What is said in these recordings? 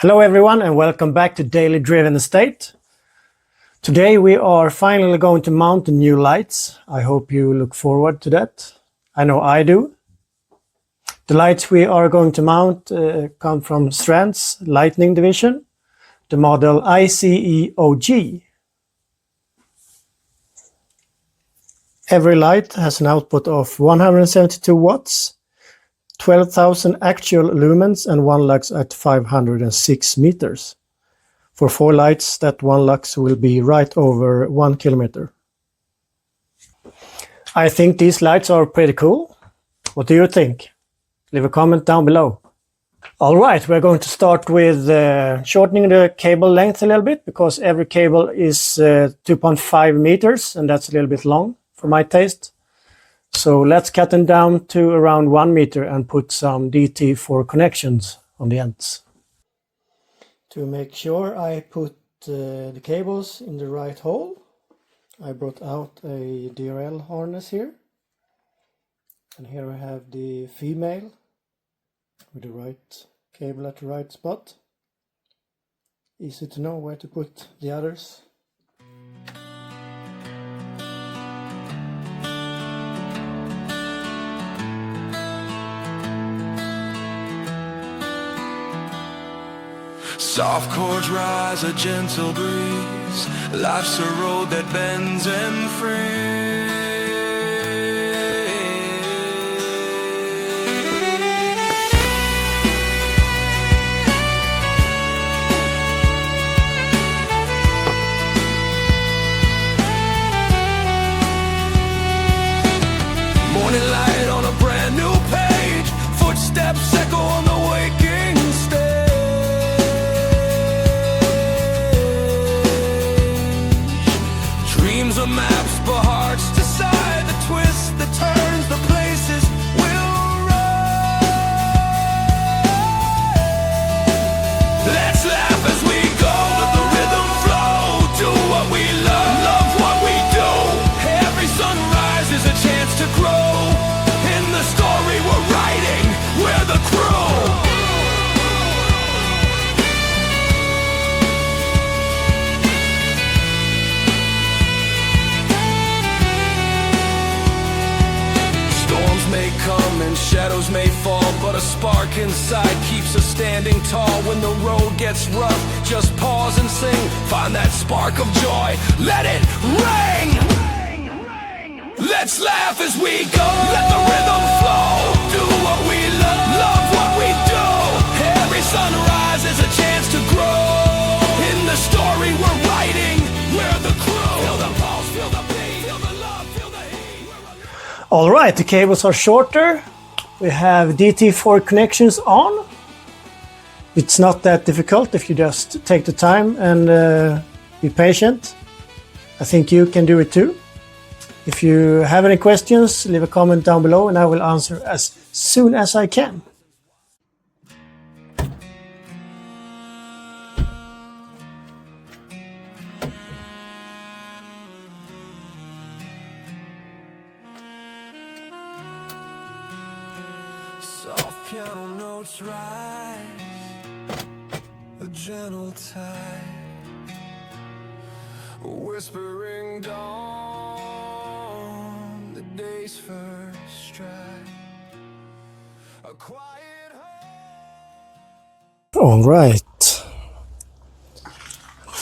Hello everyone and welcome back to Daily Driven Estate. Today we are finally going to mount the new lights. I hope you look forward to that. I know I do. The lights we are going to mount come from Strand's Lighting Division, the model IZE OG. Every light has an output of 172 watts, 12,000 actual lumens and 1 lux at 506 meters. For 4 lights, that 1 lux will be right over 1 kilometer. I think these lights are pretty cool. What do you think? Leave a comment down below. Alright, we're going to start with shortening the cable length a little bit, because every cable is 2.5 meters and that's a little bit long for my taste. So let's cut them down to around 1 meter and put some DT4 connections on the ends. To make sure I put the cables in the right hole, I brought out a DRL harness here. And here I have the female with the right cable at the right spot. Easy to know where to put the others. Soft chords rise, a gentle breeze. Life's a road that bends and frees. Morning light on a brand new page. Footsteps echo on the waking stage. Dreams are maps for hearts decide. The twists, the turns, the places we'll ride. Let's laugh as we go. Let the rhythm flow. Do what we love, love what we do. Every sunrise is a chance to grow. In the story we're writing, we're the crew. May come and shadows may fall, but a spark inside keeps us standing tall. When the road gets rough, just pause and sing. Find that spark of joy, let it ring. Let's laugh as we go. Let the rhythm flow. Do what we love, love what we do. Every sunrise is a chance to grow. In the story we're writing, we're the crew. Feel the pulse, feel the beat, feel the love, feel the heat. Alright, the cables are shorter. We have DT4 connections on. It's not that difficult if you just take the time and be patient. I think you can do it too. If you have any questions, leave a comment down below and I will answer as soon as I can. Soft piano notes rise, a gentle tide, whispering dawn, the day's first stride, a quiet home. Alright.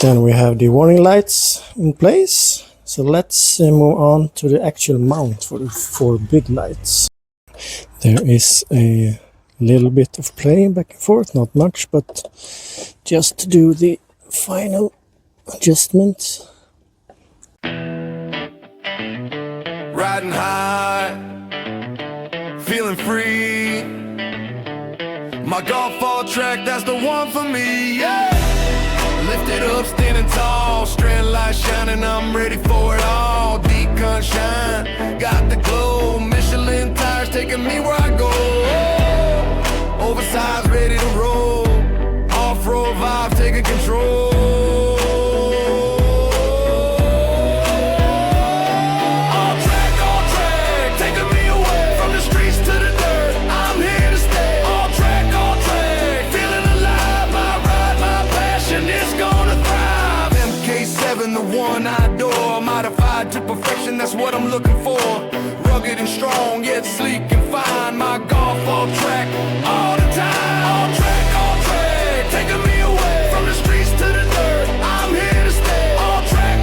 Then we have the warning lights in place. So let's move on to the actual mount for the 4 big lights. There is a little bit of playing back and forth, not much, but just to do the final adjustment. Riding high, feeling free. My golf ball track, that's the one for me, yeah. Lifted up, standing tall, strand light shining, I'm ready for it all. Decon shine, got the glow, Michelin tires taking me where I go. Oversized, ready to roll, off-road vibe taking control. All track, taking me away from the streets to the dirt. I'm here to stay. All track, feeling alive, my ride ride to perfection, that's what I'm looking for. Rugged and strong, yet sleek and fine. My golf all track, all the time. All track, taking me away from the streets to the dirt. I'm here to stay. All track,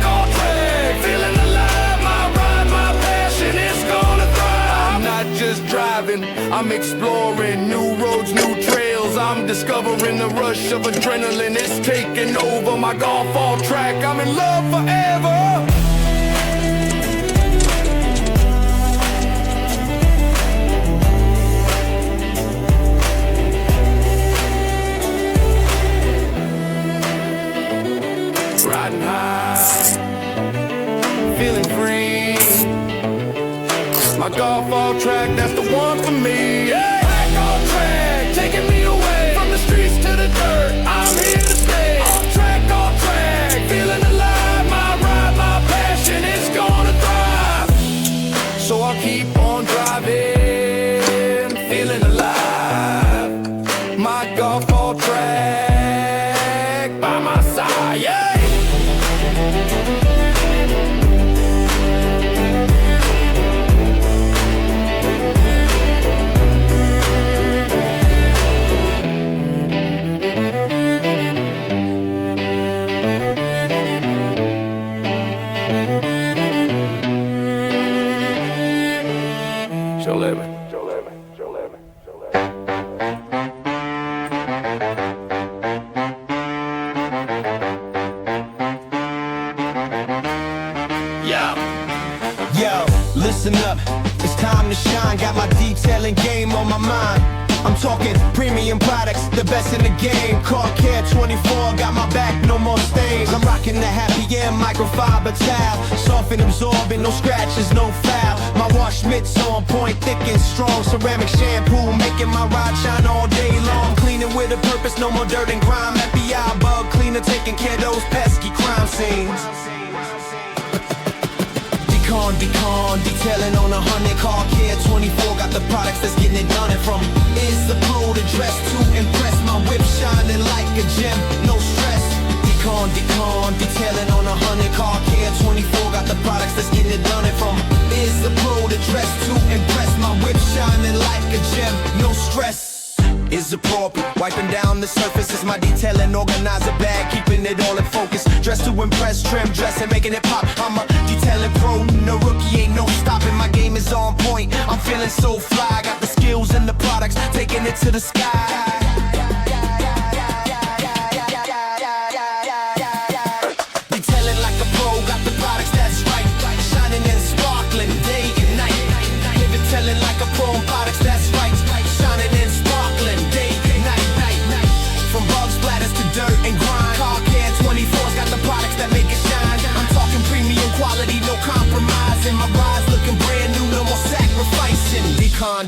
feeling alive. My ride, my passion, it's gonna thrive. I'm not just driving, I'm exploring new roads, new trails. I'm discovering the rush of adrenaline. It's taking over my golf all track. I'm in love forever. Riding high, feeling free. My golf all track, that's the one for me. Yeah. Track all track, taking me away from the streets to the dirt. I'm here to stay. All track, feeling alive. My ride, my passion, it's gonna thrive. So I'll keep on driving, feeling alive. My golf all track by my side, yeah. Yo, listen up, it's time to shine. Got my detailing game on my mind. I'm talking premium products, the best in the game. Car care 24, got my back, no more stains. I'm rocking the Happy Air microfiber towel. Soft and absorbing, no scratches, no foul. My wash mitts on point, thick and strong. Ceramic shampoo, making my ride shine all day long. Cleaning with a purpose, no more dirt and grime. FBI bug cleaner, taking care of those pesky crime scenes. Decon, detailing on 100. Car care 24, got the products that's getting it done. And from is the pro to dress to impress. My whip shining like a gem, no stress. Decon, detailing on 100. Car care 24, got the products that's getting it done. And from is the pro to dress to impress. My whip shining like a gem, no stress. Is appropriate, wiping down the surface. Is my detailing organizer bag, keeping it all in focus. Dressed to impress, trim, dressing, making it pop. I'm a detailing pro, no rookie, ain't no stopping. My game is on point, I'm feeling so fly. Got the skills and the products, taking it to the sky. Detailing like a pro, got the products that's right. Shining and sparkling day and night. Living telling like a pro, products that's right. Shining and sparkling day and night. From bug splatters to dirt and grind. Car care 24's got the products that make it shine. I'm talking premium quality, no compromise. And my rides looking brand new, no more sacrificing.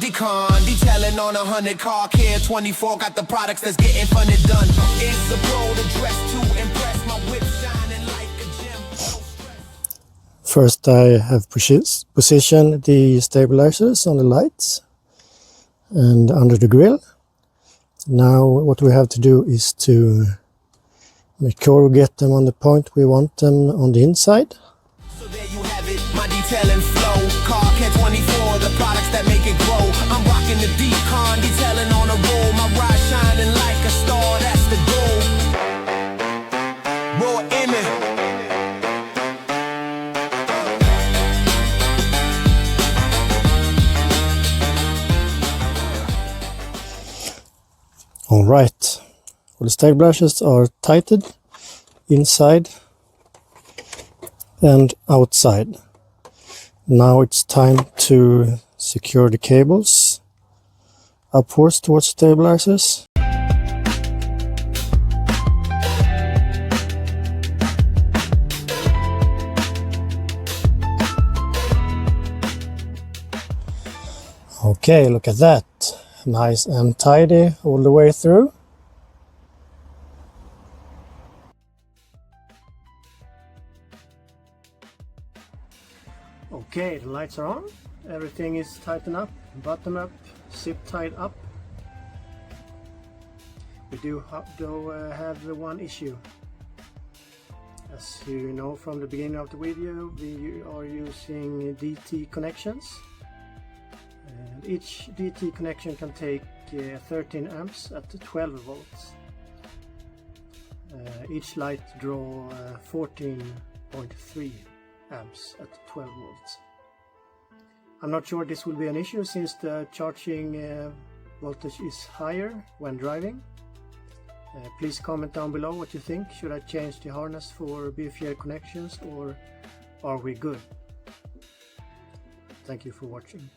Decon, detailing on 100. Car care 24 got the products that's getting fun and done. It's a pro to dress to impress. My whip shining like a gem. First I have positioned the stabilizers on the lights and under the grill. Now what we have to do is to make sure we get them on the point we want them on the inside. So there you have it, my detailing flow. Car care 24, the products that make it grow. I'm rocking the decon, detailing on a roll. My ride shining like a star, that's the goal. Raw image. All right, all the stabilizers are tightened inside and outside. Now it's time to secure the cables upwards towards stabilizers. Okay, look at that. Nice and tidy all the way through. Okay, the lights are on. Everything is tightened up, button up, zip tied up. We do have the one issue. As you know from the beginning of the video, we are using DT connections, and each DT connection can take 13 amps at 12 volts. Each light draw 14.3 amps at 12 volts. I'm not sure this will be an issue since the charging voltage is higher when driving. Please comment down below what you think. Should I change the harness for BFI connections, or are we good? Thank you for watching.